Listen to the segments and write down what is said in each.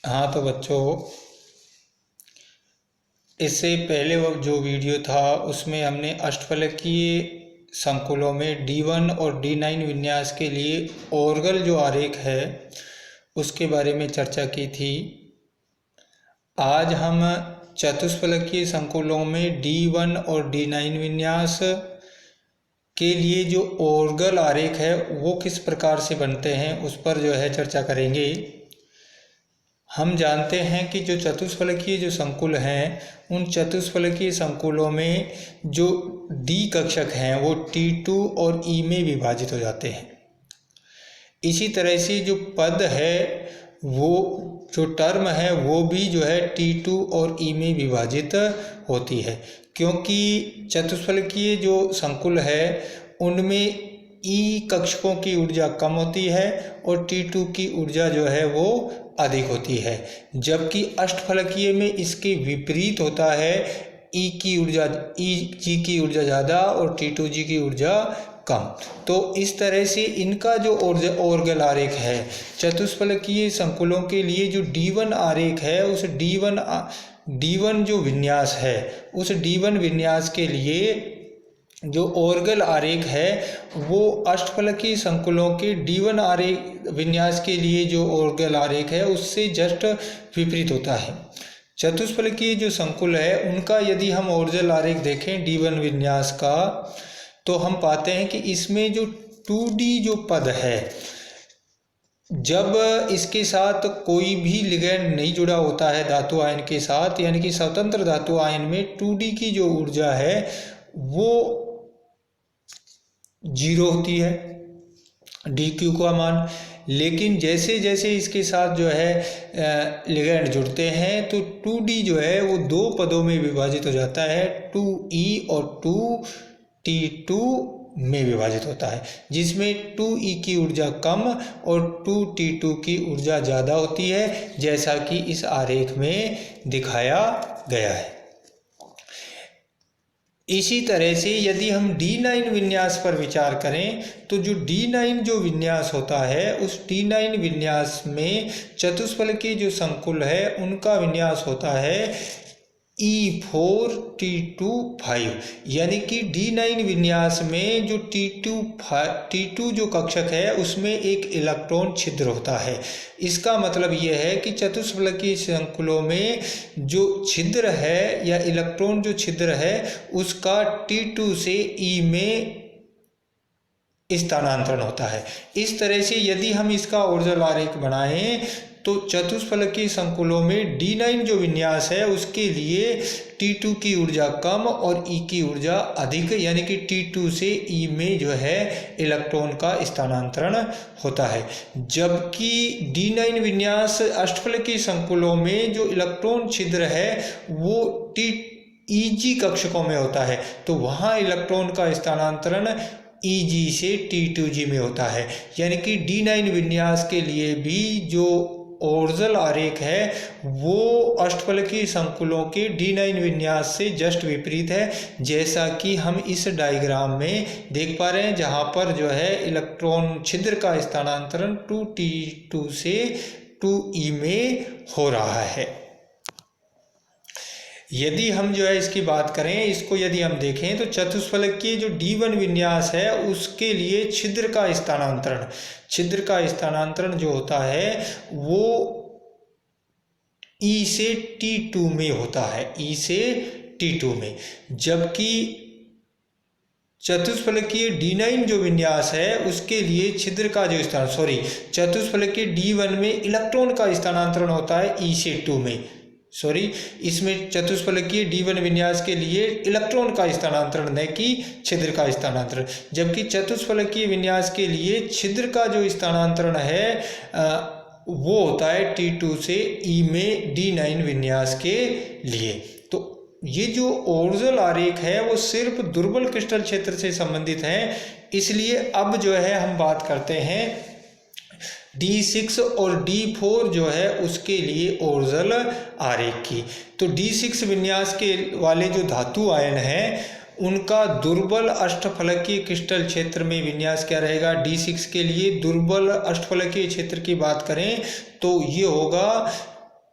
हाँ तो बच्चों, इससे पहले वो जो वीडियो था उसमें हमने अष्टफलकीय संकुलों में D1 और D9 विन्यास के लिए ओर्गल जो आरेख है उसके बारे में चर्चा की थी। आज हम चतुष्फलकीय संकुलों में D1 और D9 विन्यास के लिए जो ओर्गल आरेख है वो किस प्रकार से बनते हैं उस पर जो है चर्चा करेंगे। हम जानते हैं कि जो चतुष्फलकीय जो संकुल हैं उन चतुष्फलकीय संकुलों में जो D कक्षक हैं वो T2 और E में विभाजित हो जाते हैं। इसी तरह से जो पद है वो जो टर्म है वो भी जो है T2 और E में विभाजित होती है, क्योंकि चतुष्फलकीय जो संकुल है उनमें E कक्षकों की ऊर्जा कम होती है और T2 की ऊर्जा जो है वो अधिक होती है, जबकि अष्टफलकीय में इसके विपरीत होता है। E G की ऊर्जा ज़्यादा और T2G की ऊर्जा कम। तो इस तरह से इनका जो ओर्गल आरेख है चतुष्फलकीय संकुलों के लिए जो D1 आरेख है उस D1 जो विन्यास है उस D1 विन्यास के लिए जो ओर्गल आरेख है वो अष्टफलकीय संकुलों के D1 आरेख विन्यास के लिए जो ओर्गल आरेख है उससे जस्ट विपरीत होता है। चतुष्फलकीय जो संकुल है उनका यदि हम ओर्गल आरेख देखें D1 विन्यास का तो हम पाते हैं कि इसमें जो 2D जो पद है, जब इसके साथ कोई भी लिगैंड नहीं जुड़ा होता है धातु आयन के साथ, यानी कि स्वतंत्र धातु आयन में 2D की जो ऊर्जा है वो 0 होती है dq का मान। लेकिन जैसे जैसे इसके साथ जो है लिगैंड जुड़ते हैं तो 2D जो है वो दो पदों में विभाजित हो जाता है, 2E और 2T2 में विभाजित होता है, जिसमें 2E की ऊर्जा कम और 2T2 की ऊर्जा ज़्यादा होती है, जैसा कि इस आरेख में दिखाया गया है। इसी तरह से यदि हम D9 विन्यास पर विचार करें तो जो D9 जो विन्यास होता है उस D9 विन्यास में चतुष्फलकीय जो संकुल है उनका विन्यास होता है E4T25, यानी कि D9 विन्यास में जो T2 जो कक्षक है उसमें एक इलेक्ट्रॉन छिद्र होता है। इसका मतलब यह है कि चतुष्फलकीय संकुलों में जो छिद्र है या इलेक्ट्रॉन जो छिद्र है उसका T2 से E में स्थानांतरण होता है। इस तरह से यदि हम इसका ओर्गल आरेख बनाएं तो चतुष्फलकीय संकुलों में D9 जो विन्यास है उसके लिए T2 की ऊर्जा कम और E की ऊर्जा अधिक, यानी कि T2 से E में जो है इलेक्ट्रॉन का स्थानांतरण होता है, जबकि D9 विन्यास अष्टफलकीय संकुलों में जो इलेक्ट्रॉन छिद्र है वो EG कक्षकों में होता है, तो वहाँ इलेक्ट्रॉन का स्थानांतरण EG से T2G में होता है। यानी कि D9 विन्यास के लिए भी जो ओर्गल आरेख है वो अष्टफलकीय संकुलों के D9 विन्यास से जस्ट विपरीत है, जैसा कि हम इस डायग्राम में देख पा रहे हैं, जहां पर जो है इलेक्ट्रॉन छिद्र का स्थानांतरण 2T2 से 2E में हो रहा है। यदि हम जो है इसकी बात करें, इसको यदि हम देखें तो चतुष्फलकीय जो D1 विन्यास है उसके लिए छिद्र का स्थानांतरण जो होता है वो E से T2 में होता है, E से T2 में, जबकि चतुष्फलकीय D9 जो विन्यास है उसके लिए छिद्र का जो चतुष्फलकीय D1 में इलेक्ट्रॉन का स्थानांतरण होता है E से 2 में, इसमें चतुष्फलकीय D1 विन्यास के लिए इलेक्ट्रॉन का स्थानांतरण न कि छिद्र का स्थानांतरण, जबकि चतुष्फलकीय विन्यास के लिए छिद्र का जो स्थानांतरण है वो होता है T2 से E में D9 विन्यास के लिए। तो ये जो ओर्गल आरेख है वो सिर्फ दुर्बल क्रिस्टल क्षेत्र से संबंधित है, इसलिए अब जो है हम बात करते हैं D6 और D4 जो है उसके लिए ओर्गल आरेख की। तो D6 विन्यास के वाले जो धातु आयन हैं उनका दुर्बल अष्टफलकीय क्रिस्टल क्षेत्र में विन्यास क्या रहेगा। D6 के लिए दुर्बल अष्टफलकीय क्षेत्र की बात करें तो ये होगा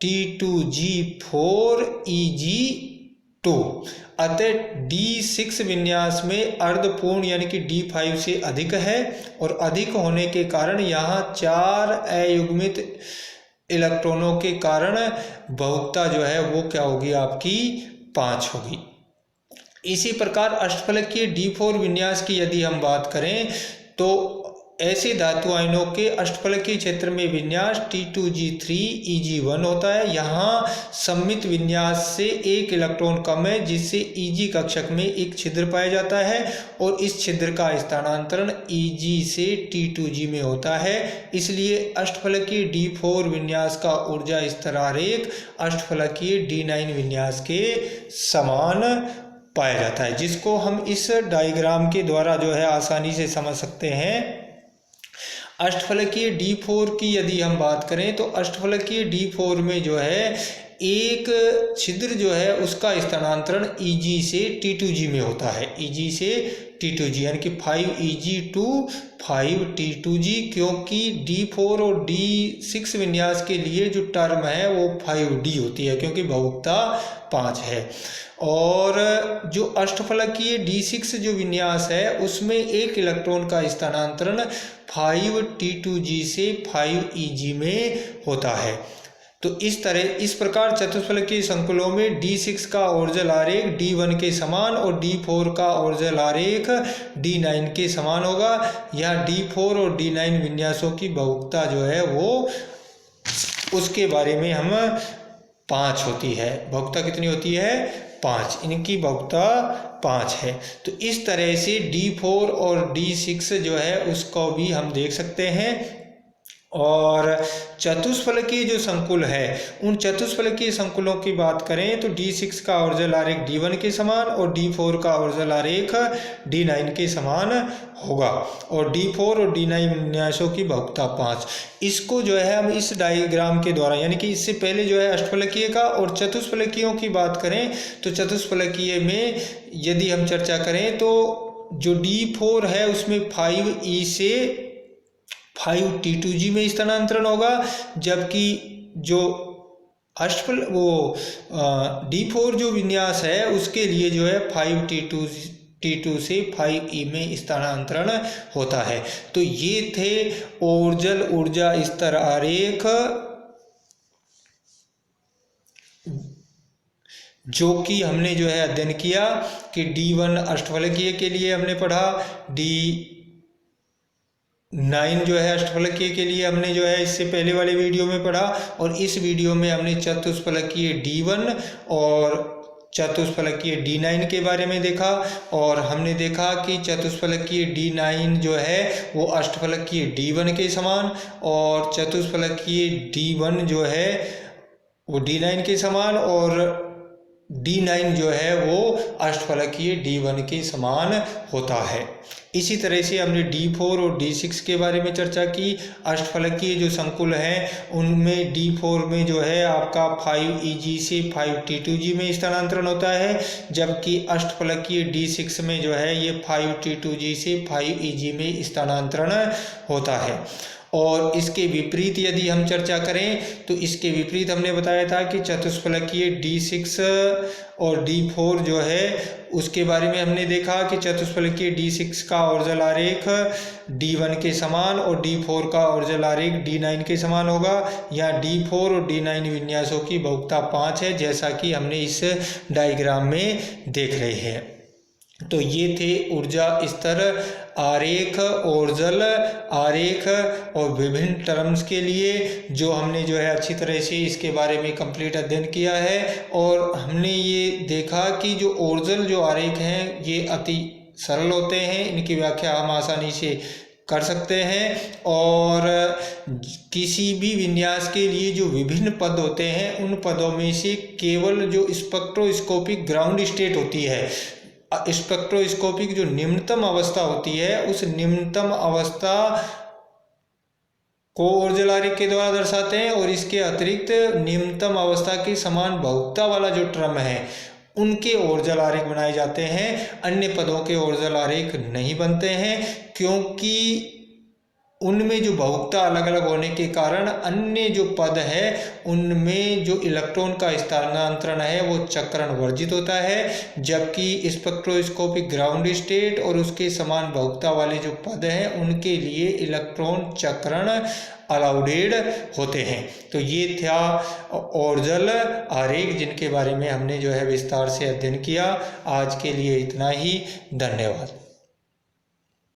T2G4Eg2। अतः D6 विन्यास में अर्धपूर्ण यानी कि D5 से अधिक है और अधिक होने के कारण यहाँ 4 अयुग्मित इलेक्ट्रॉनों के कारण बहुलकता जो है वो क्या होगी, आपकी 5 होगी। इसी प्रकार अष्टफलकीय D4 विन्यास की यदि हम बात करें तो ऐसे धातु आयनों के अष्टफलकीय क्षेत्र में विन्यास T2G3Eg1 होता है। यहाँ सममित विन्यास से एक इलेक्ट्रॉन कम है, जिससे Eg कक्षक में एक छिद्र पाया जाता है और इस छिद्र का स्थानांतरण Eg से T2G में होता है। इसलिए अष्टफलकीय D4 विन्यास का ऊर्जा स्तर आरेख अष्टफलकीय D9 विन्यास के समान पाया जाता है, जिसको हम इस डायग्राम के द्वारा जो है आसानी से समझ सकते हैं। अष्टफलकीय D4 की यदि हम बात करें तो अष्टफलकीय D4 में जो है एक छिद्र जो है उसका स्थानांतरण Eg से T2G में होता है, Eg से T2G यानी कि 5Eg to 5T2G, क्योंकि D4 और D6 विन्यास के लिए जो टर्म है वो 5D होती है क्योंकि बहुलकता 5 है। और जो अष्टफलकीय D6 जो विन्यास है उसमें एक इलेक्ट्रॉन का स्थानांतरण 5T2G से 5Eg में होता है। तो इस प्रकार चतुष्फलकीय संकुलों में D6 का ओर्जल आरेख D1 के समान और D4 का ओर्जल आरेख D9 के समान होगा। यह D4 और D9 विन्यासों की बहुलकता जो है वो उसके बारे में हम 5 होती है। बहुलकता कितनी होती है? 5। इनकी बहुलकता 5 है। तो इस तरह से D4 और D6 जो है उसको भी हम देख सकते हैं। और चतुष्फलकीय जो संकुल है उन चतुष्फलकीय संकुलों की बात करें तो D6 का ओर्जल आरेख D1 के समान और D4 का ओर्जल आरेख D9 के समान होगा और D4 और D9 विन्यासों की बहुलकता 5। इसको जो है हम इस डायग्राम के द्वारा यानी कि इससे पहले जो है अष्टफलकीय का और चतुष्फलकीयों की बात करें तो चतुष्फलकीय में यदि हम चर्चा करें तो जो D4 है उसमें 5E से 5T2G में स्थानांतरण होगा, जबकि जो अष्टफल D4 जो विन्यास है उसके लिए जो है 5T2 से 5E में स्थानांतरण होता है। तो ये थे ओर्जल ऊर्जा स्तर आरेख जो कि हमने जो है अध्ययन किया कि D1 अष्टफलकीय के लिए हमने पढ़ा, D9 जो है अष्टफलकीय के लिए हमने जो है इससे पहले वाले वीडियो में पढ़ा और इस वीडियो में हमने चतुष्फलकीय D1 और चतुष्फलकीय D9 के बारे में देखा। और हमने देखा कि चतुष्फलकीय D9 जो है वो अष्टफलकीय D1 के समान और चतुष्फलकीय D1 जो है वो D9 के समान और D9 जो है वो अष्टफलकीय D1 के समान होता है। इसी तरह से हमने D4 और D6 के बारे में चर्चा की। अष्टफलकीय जो संकुल हैं उनमें D4 में जो है आपका 5Eg से 5T2G में स्थानांतरण होता है, जबकि अष्टफलकीय D6 में जो है ये 5T2G से 5Eg में स्थानांतरण होता है। और इसके विपरीत यदि हम चर्चा करें तो इसके विपरीत हमने बताया था कि चतुष्फलकीय D6 और D4 जो है उसके बारे में हमने देखा कि चतुष्फलकीय D6 का ओर्जल आरेख D1 के समान और D4 का ओर्जल आरेख D9 के समान होगा। यहाँ D4 और D9 विन्यासों की बहुलकता 5 है, जैसा कि हमने इस डायग्राम में देख रहे हैं। तो ये थे ऊर्जा स्तर आरेख, ओर्जल आरेख और विभिन्न टर्म्स के लिए जो हमने जो है अच्छी तरह से इसके बारे में कंप्लीट अध्ययन किया है। और हमने ये देखा कि जो ओर्जल जो आरेख हैं ये अति सरल होते हैं, इनकी व्याख्या हम आसानी से कर सकते हैं। और किसी भी विन्यास के लिए जो विभिन्न पद होते हैं उन पदों में से केवल जो स्पेक्ट्रोस्कोपिक ग्राउंड स्टेट होती है, स्पेक्ट्रोस्कोपिक जो निम्नतम अवस्था होती है उस निम्नतम अवस्था को ओर्जल आरेख के द्वारा दर्शाते हैं। और इसके अतिरिक्त निम्नतम अवस्था के समान बहुलकता वाला जो टर्म है उनके ओर्जल आरेख बनाए जाते हैं। अन्य पदों के ओर्जल आरेख नहीं बनते हैं, क्योंकि उनमें जो बहुकता अलग अलग होने के कारण अन्य जो पद है उनमें जो इलेक्ट्रॉन का स्थानांतरण है वो चक्रण वर्जित होता है, जबकि स्पेक्ट्रोस्कोपिक ग्राउंड स्टेट और उसके समान बहुकता वाले जो पद हैं उनके लिए इलेक्ट्रॉन चक्रण अलाउडेड होते हैं। तो ये था ओर्जल आरेख जिनके बारे में हमने जो है विस्तार से अध्ययन किया। आज के लिए इतना ही, धन्यवाद।